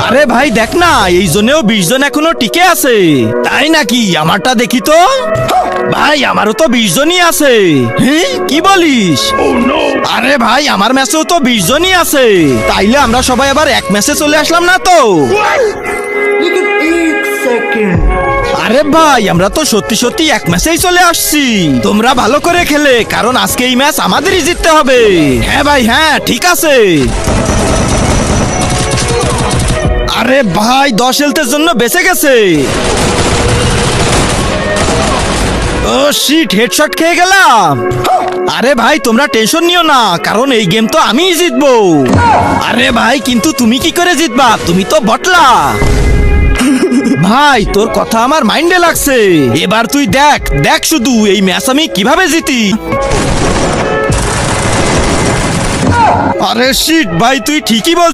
আরে ভাই দেখ না, এই জন্যও 20 জন এখনো টিকে আছে। তাই নাকি? আমারটা দেখি তো। ভাই আমারও তো 20 জনই আছে। হ্যাঁ কি বলিস? আরে ভাই আমার ম্যাচেও তো 20 জনই আছে। তাইলে আমরা সবাই আবার এক ম্যাচে চলে আসলাম না তো? আরে ভাই আমরা তো সত্যি সত্যি এক ম্যাচেই চলে আসছি। তোমরা ভালো করে খেলে, কারণ আজকে এই ম্যাচ আমাদেরই জিততে হবে। হ্যাঁ ভাই হ্যাঁ ঠিক আছে। আরে ভাই 10 হেলথের জন্য বেঁচে গেছে। ও শিট, হেডশট খেয়ে গেলাম। আরে ভাই তোমরা টেনশন নিও না, কারণ এই গেম তো আমিই জিতবো। আরে ভাই কিন্তু তুমি কি করে জিতবা? তুমি তো বটলা। ভাই তোর কথা আমার মাইন্ডে লাগছে। এবার তুই দেখ দেখ শুধু এই ম্যাচ আমি কিভাবে জিতি। আরে শিট ভাই তুই ঠিকই বল।